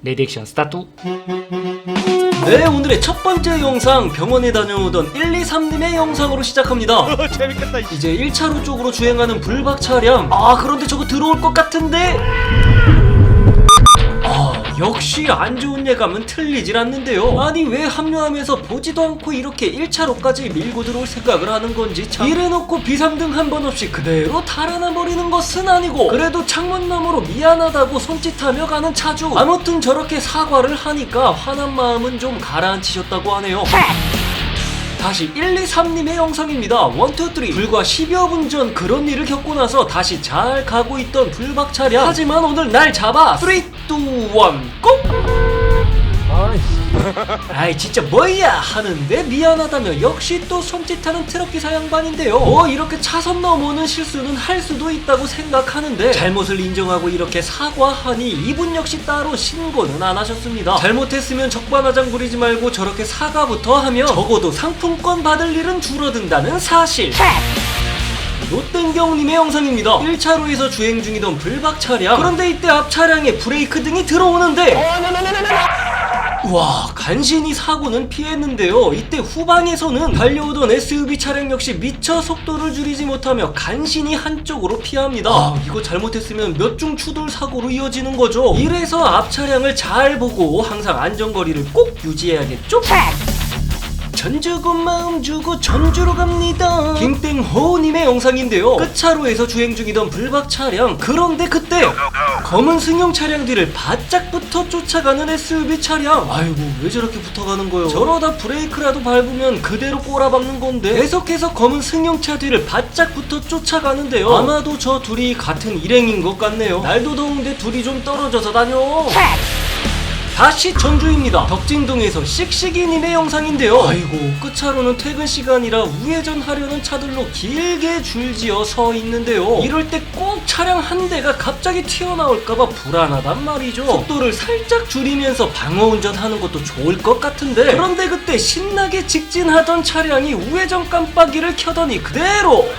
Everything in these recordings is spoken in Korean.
레디액션 스타트. 네, 오늘의 첫 번째 영상 병원에 다녀오던 123님의 영상으로 시작합니다. 재밌겠다. 이제 1차로 쪽으로 주행하는 불박 차량. 그런데 저거 들어올 것 같은데? 역시 안 좋은 예감은 틀리질 않는데요. 아니, 왜 합류하면서 보지도 않고 이렇게 1차로까지 밀고 들어올 생각을 하는 건지 참. 이래놓고 비상등 한 번 없이 그대로 달아나 버리는 것은 아니고, 그래도 창문 너머로 미안하다고 손짓하며 가는 차주. 아무튼 저렇게 사과를 하니까 화난 마음은 좀 가라앉히셨다고 하네요. 다시 123님의 영상입니다. 1, 2, 3. 불과 10여 분 전 그런 일을 겪고 나서 다시 잘 가고 있던 불박 차량. 하지만 오늘 날 잡아 3, 2, 1, 고! 아이 진짜 뭐야 하는데 미안하다며 역시 또 손짓하는 트럭기사 양반인데요. 이렇게 차선 넘어오는 실수는 할 수도 있다고 생각하는데, 잘못을 인정하고 이렇게 사과하니 이분 역시 따로 신고는 안 하셨습니다. 잘못했으면 적반하장 부리지 말고 저렇게 사과부터 하면 적어도 상품권 받을 일은 줄어든다는 사실. 노땡경님의 영상입니다. 1차로에서 주행 중이던 불박 차량. 그런데 이때 앞 차량에 브레이크 등이 들어오는데, 와, 간신히 사고는 피했는데요. 이때 후방에서는 달려오던 SUV 차량 역시 미처 속도를 줄이지 못하며 간신히 한쪽으로 피합니다. 이거 잘못했으면 몇 중 추돌 사고로 이어지는 거죠. 이래서 앞 차량을 잘 보고 항상 안전거리를 꼭 유지해야겠죠? 전 주고 마음 주고 전주로 갑니다. 김땡호님의 영상인데요. 끝차로에서 주행 중이던 불박 차량. 그런데 그때 검은 승용 차량 뒤를 바짝 붙어 쫓아가는 SUV 차량. 아이고, 왜 저렇게 붙어가는 거요? 저러다 브레이크라도 밟으면 그대로 꼬라박는 건데 계속해서 검은 승용차 뒤를 바짝 붙어 쫓아가는데요. 아마도 저 둘이 같은 일행인 것 같네요. 날도 더운데 둘이 좀 떨어져서 다녀. 다시 전주입니다. 덕진동에서 씩씩이님의 영상인데요. 아이고, 끝차로는 퇴근 시간이라 우회전하려는 차들로 길게 줄지어 서 있는데요. 이럴 때 꼭 차량 한 대가 갑자기 튀어나올까봐 불안하단 말이죠. 속도를 살짝 줄이면서 방어운전하는 것도 좋을 것 같은데, 그런데 그때 신나게 직진하던 차량이 우회전 깜빡이를 켜더니 그대로,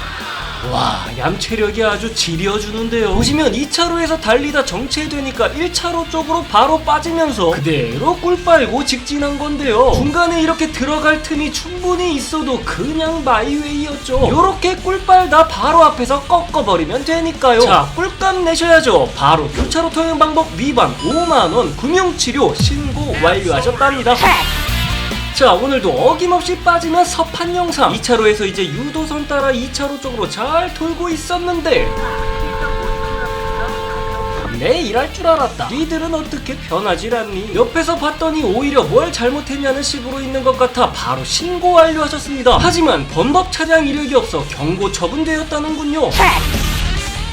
와, 얌체력이 아주 지려주는데요. 보시면 2차로에서 달리다 정체되니까 1차로 쪽으로 바로 빠지면서 그대로 꿀 빨고 직진한 건데요. 중간에 이렇게 들어갈 틈이 충분히 있어도 그냥 마이웨이였죠. 요렇게 꿀 빨다 바로 앞에서 꺾어버리면 되니까요. 자, 꿀값 내셔야죠. 바로 교차로 통행 방법 위반 5만원 금융치료 신고 완료하셨답니다. 자, 오늘도 어김없이 빠지면 섭한 영상. 2차로에서 이제 유도선 따라 2차로 쪽으로 잘 돌고 있었는데, 내 일할 줄 알았다. 니들은 어떻게 변하질 않니? 옆에서 봤더니 오히려 뭘 잘못했냐는 식으로 있는 것 같아 바로 신고 완료하셨습니다. 하지만 범법 차량 이력이 없어 경고 처분되었다는군요.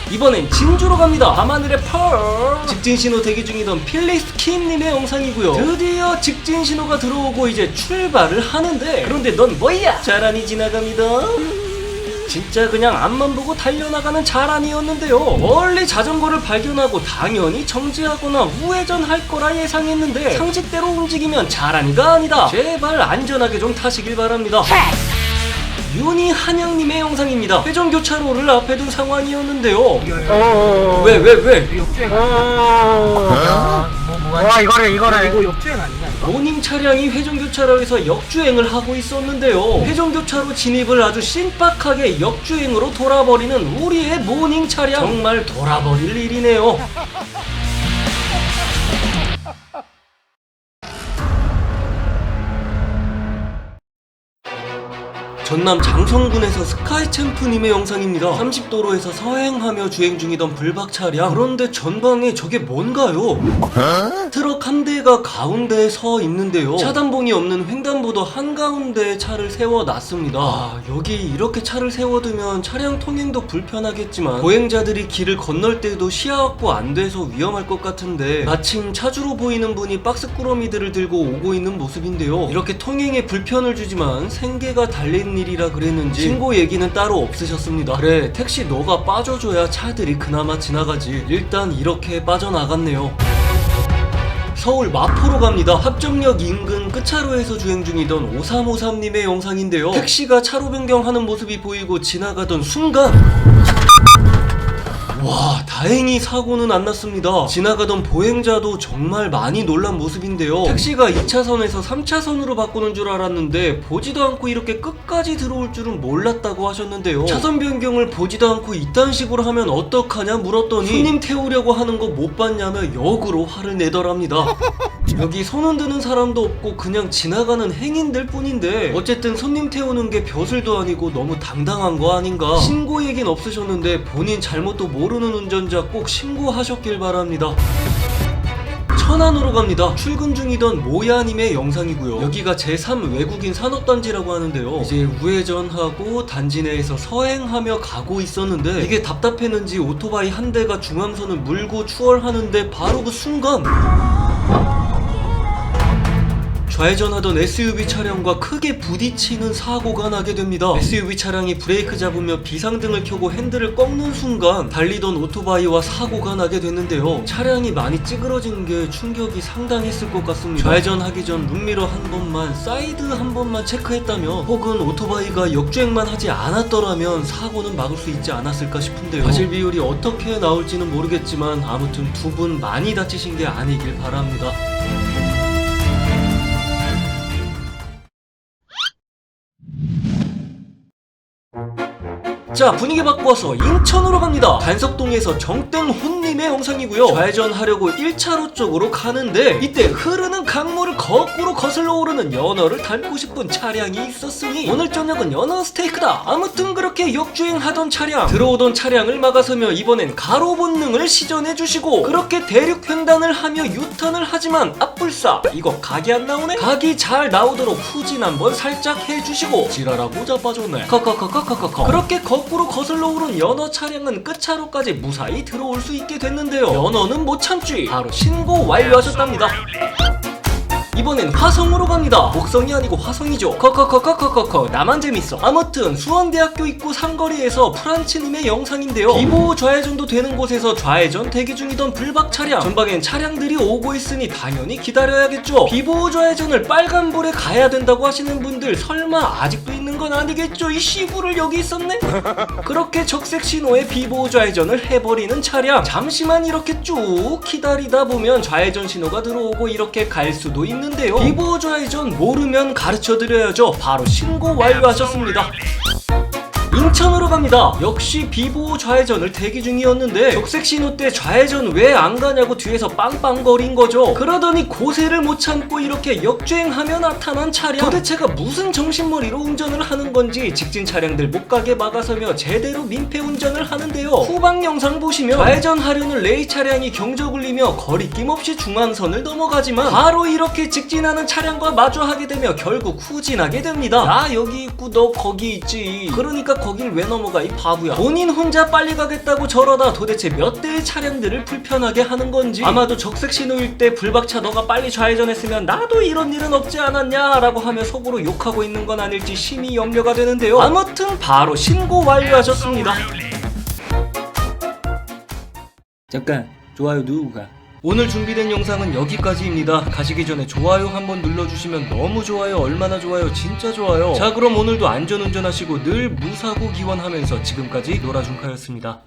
이번엔 진주로 갑니다. 밤하늘의 펄. 직진신호 대기 중이던 필리스킴님의 영상이고요. 드디어 직진신호가 들어오고 이제 출발을 하는데, 그런데 넌 뭐야? 자란이 지나갑니다. 진짜 그냥 앞만 보고 달려나가는 자란이었는데요. 멀리 자전거를 발견하고 당연히 정지하거나 우회전할 거라 예상했는데, 상식대로 움직이면 자란이가 아니다. 제발 안전하게 좀 타시길 바랍니다. 윤희 한영님의 영상입니다. 회전교차로를 앞에 둔 상황이었는데요. 왜? 이거 역주행 아니냐? 모닝 차량이 회전교차로에서 역주행을 하고 있었는데요. 회전교차로 진입을 아주 신박하게 역주행으로 돌아버리는 우리의 모닝 차량. 정말 돌아버릴 일이네요. 전남 장성군에서 스카이챔프님의 영상입니다. 30도로에서 서행하며 주행 중이던 불박 차량. 그런데 전방에 저게 뭔가요? 트럭 한 대가 가운데에 서 있는데요. 차단봉이 없는 횡단보도 한가운데에 차를 세워놨습니다. 여기 이렇게 차를 세워두면 차량 통행도 불편하겠지만 보행자들이 길을 건널 때도 시야 확보 안 돼서 위험할 것 같은데, 마침 차주로 보이는 분이 박스 꾸러미들을 들고 오고 있는 모습인데요. 이렇게 통행에 불편을 주지만 생계가 달린 일이라 그랬는지 신고 얘기는 따로 없으셨습니다. 그래, 택시 너가 빠져줘야 차들이 그나마 지나가지. 일단 이렇게 빠져나갔네요. 서울 마포로 갑니다. 합정역 인근 끝차로에서 주행 중이던 5353님의 영상인데요. 택시가 차로 변경하는 모습이 보이고 지나가던 순간, 와, 다행히 사고는 안 났습니다. 지나가던 보행자도 정말 많이 놀란 모습인데요. 택시가 2차선에서 3차선으로 바꾸는 줄 알았는데 보지도 않고 이렇게 끝까지 들어올 줄은 몰랐다고 하셨는데요. 차선 변경을 보지도 않고 이딴 식으로 하면 어떡하냐 물었더니 손님 태우려고 하는 거 못 봤냐며 역으로 화를 내더랍니다. 여기 손 흔드는 사람도 없고 그냥 지나가는 행인들 뿐인데 어쨌든 손님 태우는 게 벼슬도 아니고 너무 당당한 거 아닌가. 신고 얘긴 없으셨는데 본인 잘못도 모르는 운전자 꼭 신고하셨길 바랍니다. 천안으로 갑니다. 출근 중이던 모야님의 영상이고요. 여기가 제3 외국인 산업단지라고 하는데요. 이제 우회전하고 단지 내에서 서행하며 가고 있었는데 이게 답답했는지 오토바이 한 대가 중앙선을 물고 추월하는데 바로 그 순간 좌회전하던 SUV 차량과 크게 부딪히는 사고가 나게 됩니다. SUV 차량이 브레이크 잡으며 비상등을 켜고 핸들을 꺾는 순간 달리던 오토바이와 사고가 나게 됐는데요. 차량이 많이 찌그러진 게 충격이 상당했을 것 같습니다. 좌회전하기 전 룸미러 한 번만, 사이드 한 번만 체크했다면 혹은 오토바이가 역주행만 하지 않았더라면 사고는 막을 수 있지 않았을까 싶은데요. 과실 비율이 어떻게 나올지는 모르겠지만 아무튼 두 분 많이 다치신 게 아니길 바랍니다. 자, 분위기 바꿔서 인천으로 갑니다. 단석동에서 정땡훈님의 영상이고요. 좌회전하려고 1차로 쪽으로 가는데 이때 흐르는 강물을 거꾸로 거슬러 오르는 연어를 닮고 싶은 차량이 있었으니 오늘 저녁은 연어 스테이크다. 아무튼 그렇게 역주행하던 차량, 들어오던 차량을 막아서며 이번엔 가로 본능을 시전해주시고 그렇게 대륙 횡단을 하며 유턴을 하지만 앞불싸 이거 각이 안 나오네? 각이 잘 나오도록 후진 한번 살짝 해주시고 지랄하고 자빠졌네. 커커커커커커. 그렇게 거꾸로 거슬러 오른 연어 차량은 끝차로까지 무사히 들어올 수 있게 됐는데요. 연어는 못 참지 바로 신고 완료하셨답니다. 이번엔 화성으로 갑니다. 목성이 아니고 화성이죠. 커커커커커커 나만 재밌어. 아무튼 수원대학교 입구 상거리에서 프란츠님의 영상인데요. 비보호 좌회전도 되는 곳에서 좌회전 대기 중이던 불박 차량, 전방엔 차량들이 오고 있으니 당연히 기다려야겠죠. 비보호 좌회전을 빨간불에 가야 된다고 하시는 분들 설마 아직도 있는 건 아니겠죠? 이 씨부를 여기 있었네? 그렇게 적색 신호에 비보호 좌회전을 해버리는 차량, 잠시만 이렇게 쭉 기다리다 보면 좌회전 신호가 들어오고 이렇게 갈 수도 있는 데요. 비보호 좌회전 모르면 가르쳐드려야죠. 바로 신고 완료하셨습니다. 인천으로 갑니다. 역시 비보호 좌회전을 대기 중이었는데 적색 신호 때 좌회전 왜 안 가냐고 뒤에서 빵빵거린 거죠. 그러더니 고세를 못 참고 이렇게 역주행하며 나타난 차량, 도대체가 무슨 정신머리로 운전을 하는 건지 직진 차량들 못 가게 막아서며 제대로 민폐 운전을 하는데요. 후방 영상 보시면 좌회전하려는 레이 차량이 경적 울리며 거리낌 없이 중앙선을 넘어가지만 바로 이렇게 직진하는 차량과 마주하게 되며 결국 후진하게 됩니다. 나 여기 있고 너 거기 있지. 그러니까 거길 왜 넘어가 이 바보야. 본인 혼자 빨리 가겠다고 저러다 도대체 몇 대의 차량들을 불편하게 하는 건지. 아마도 적색 신호일 때 불박차 너가 빨리 좌회전했으면 나도 이런 일은 없지 않았냐 라고 하며 속으로 욕하고 있는 건 아닐지 심히 염려가 되는데요. 아무튼 바로 신고 완료하셨습니다. 잠깐 좋아요 누구가? 오늘 준비된 영상은 여기까지입니다. 가시기 전에 좋아요 한번 눌러주시면 너무 좋아요, 얼마나 좋아요, 진짜 좋아요. 자, 그럼 오늘도 안전운전하시고 늘 무사고 기원하면서 지금까지 노라준카였습니다.